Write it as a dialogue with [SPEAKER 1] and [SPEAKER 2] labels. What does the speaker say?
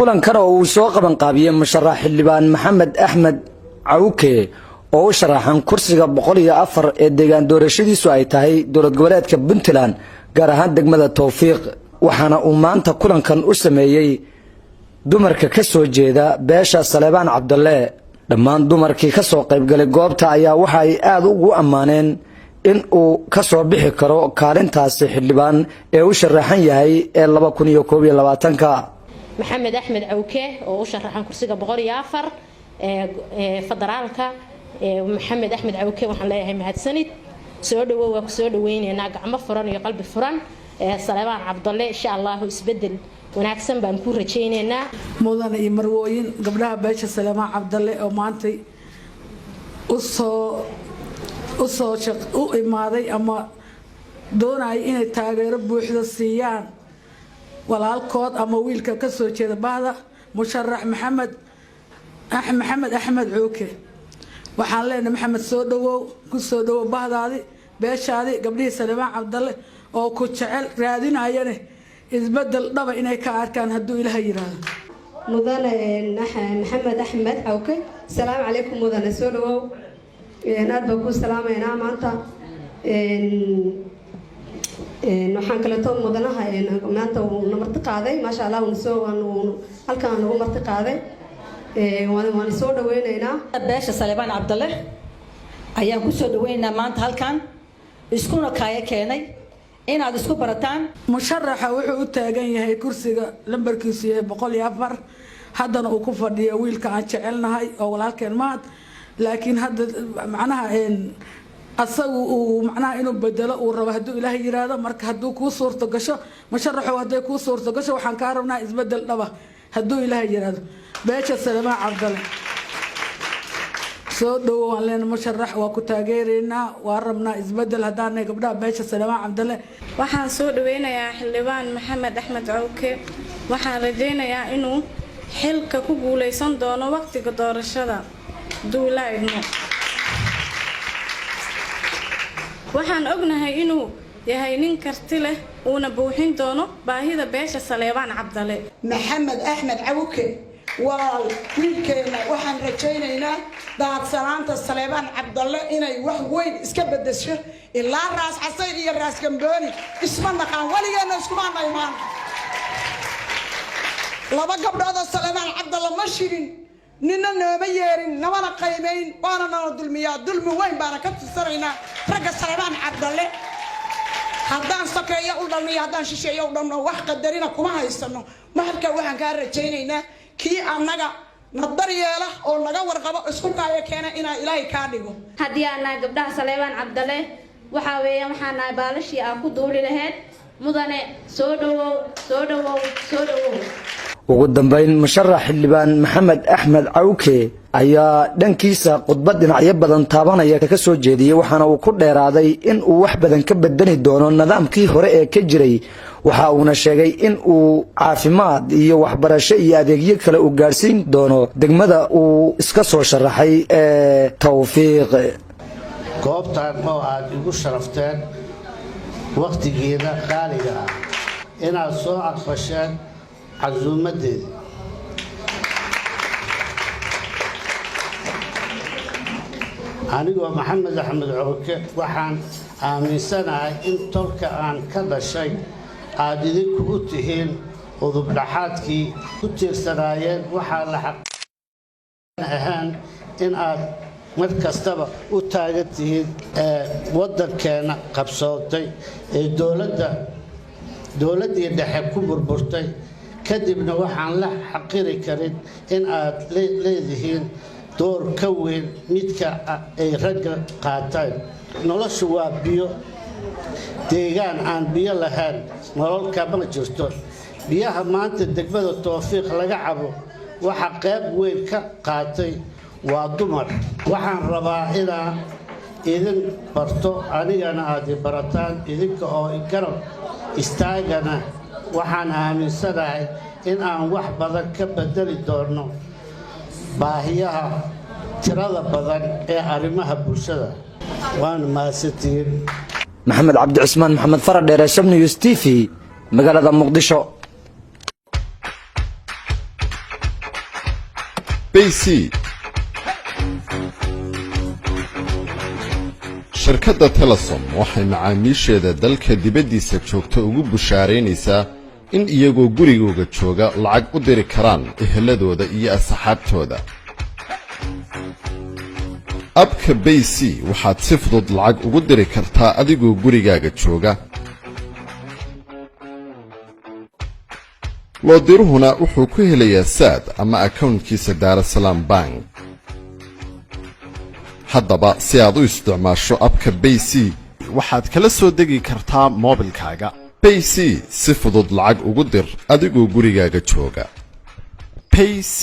[SPEAKER 1] kulan kale oo uu soo qaban qaabiyay musharax xildhibaan Maxamed Axmed Cawke oo u sharaxan kursiga 104 ee deegaan doorashadiisu ay tahay dowlad goboleedka Puntland gaar ahaan degmada Tawfiiq waxaana uu maanta kulankan u sameeyay dumarka ka soo jeeda beesha Saleebaan Cabdalle dhammaan dumarkii ka soo qayb galay goobta ayaa waxa ay aad ugu amaaneen in uu ka soo bixi karo kaalintaasi xildhibaan ee u sharaxan yahay ee 2022
[SPEAKER 2] محمد أحمد عوكة وشرحان كرسي بقولي آخر فدرالك محمد أحمد عوكة وحنا هاي مهد سند سود وين ناقع مفرن يقلب فرن سليمان عبد الله إن شاء الله يسبدل ونعكسن بنكون رجينا
[SPEAKER 3] مولانا يمروين قبلها بيش سليمان عبد الله ومانتي وصو شق وإمادي أما دون أي إن تغير بوحدة السيان walaalkood ama wiilka ka soo jeeda bahda musharax Maxamed Axmed Cawke waxaan leenahay Maxamed soo dhawow ku soo dhawow bahdaadi beeshaadi gabdhihii Saleebaan Cabdalle oo ku jecel raadinayane isbedel dhaba inay ka arkaan haduu Ilaahay yiraahdo
[SPEAKER 4] mudane Maxamed Axmed Cawke salaam alaykum mudane soo dhawow aad baan ku salaameynaa maanta waxaan kala toon mudanaha maanta uu marti qaaday ma sha Allah uu soo halkaan uu marti qaaday waan soo dhaweynaynaa
[SPEAKER 5] beesha Saleebaan Cabdalle ayaan ku soo dhaweynaynaa maanta halkaan iskuna kaaya keenay inaad isku barataan
[SPEAKER 3] musharaxa wuxuu u taagan yahay kursiga lambarkiisu yahay 104 haddana uu ku fadhiyo wiilka aan jecelnahay oo walaalkeen maad laakiin hadda macnaha asagu macnaha inuu bedelo uu rabo haduu Ilaahay yiraahdo marka haduu ku suurto gasho musharaxu haday ku suurto gasho waxaan ka rabnaa isbedel dhaba haduu Ilaahay yiraahdo beesha Saleebaan Cabdalle soo dhawaan leen musharax waa ku taageereynaa waa rabnaa isbedel hadaan gabdhaha beesha Saleebaan Cabdalle
[SPEAKER 6] waxaan soo dhaweynayaa xildhibaan Maxamed Axmed Cawke waxaan rajaynayaa inuu xilka ku guuleysan doono waqtiga doorashada duulaayno waxaan ognahay inuu yahay nin karti leh una buuxin doono baahida beesha Saleebaan Cabdalle
[SPEAKER 7] Maxamed Axmed Cawke walaal wiilkeena waxaan rajaynaynaa daadsanaanta Saleebaan Cabdalle inay wax weyn iska bedesho ilaa raas xasay iyo raas gambooni isma naqaan waligeena isku maanaymaan laba gabdhood oo Saleebaan Cabdalle ma shirin nina nooma yeerin namana qaymeyn waana noo dulmiyaa dulmi weyn baana ka tusaraynaa ragga Saleebaan Cabdalle haddaan sakeeyo u dhalnay haddaan shisheeyo u dhalno wax qadarina kuma haysano marka waxaan ka rajaynaynaa kii annaga nadar yeela oo naga warqabo isku kaaya keena inaa Ilaahay ka dhigo
[SPEAKER 2] haddii aan gabdhaha Saleebaan Cabdalle waxa weeyaan waxaan nahay baalashii aan ku duuli lahayd mudane soo dhawow
[SPEAKER 1] ugu dambeyn musharax xildhibaan Maxamed Axmed Cawke ayaa dhankiisa khudbad dhinacyo badan taabanaya ka soo jeediyay waxaana uu ku dheeraaday in uu wax badan ka bedeli doono nidaamkii hore ee ka jiray waxa uuna sheegay in uu caafimaad iyo waxbarasho iyo adeegyo kale u gaarsiin doono degmada uu iska soo sharaxay ee Tawfiiq
[SPEAKER 8] goobtan oo aad igu sharafteen waqtigeeda qaaliga ah inaad soo aqbasheen عزومتي أنا محمد أحمد عوكة وحن من سنة إن ترك عن كذا شيء عادي كوتهين وضبلحاتكي كتير سرايين وحال حق أهان إن مركز تبع وتاجتهين وضر كان قبصوتي دولتي دحكم بربرتي kadibna waxaan la xaqiri karin in aad leedihiin door ka weyn midka ay ragga qaataan noloshu waa biyo deegaan aan biyo lahayn nolol kama jirto biyaha maanta degmada Tawfiiq laga cabo waxa qayb weyn ka qaatay waa dumar waxaan rabaa inaan idin barto anigana aad barataan idinka oo garab istaagana waxaan aaminsanahay in aan wax badan ka bedeli doono baahiyaha tirada badan ee arrimaha bulshada waan maasantiin
[SPEAKER 1] Maxamed Cabdi Cusmaan Maxamed Faradheere Shabna News TV magaalada Muqdisho
[SPEAKER 9] BC shirkadda Telesom waxay macaamiisheeda dalka dibaddiisa joogta ugu bushaaraynaysaa in iyagoo gurigooda jooga lacag u diri karaan eheladooda iyo asxaabtooda. abka BC waxaad si fudud lacag ugu diri kartaa adigoo gurigaaga jooga. loo diruhuna wuxuu ku helayaa saad ama accountkiisa Daarasalaam Bank. haddaba si aad u isticmaasho abka BC waxaad kala soo degi kartaa moobilkaaga. BC si fudud lacag ugu dir adigoo gurigaaga jooga. BC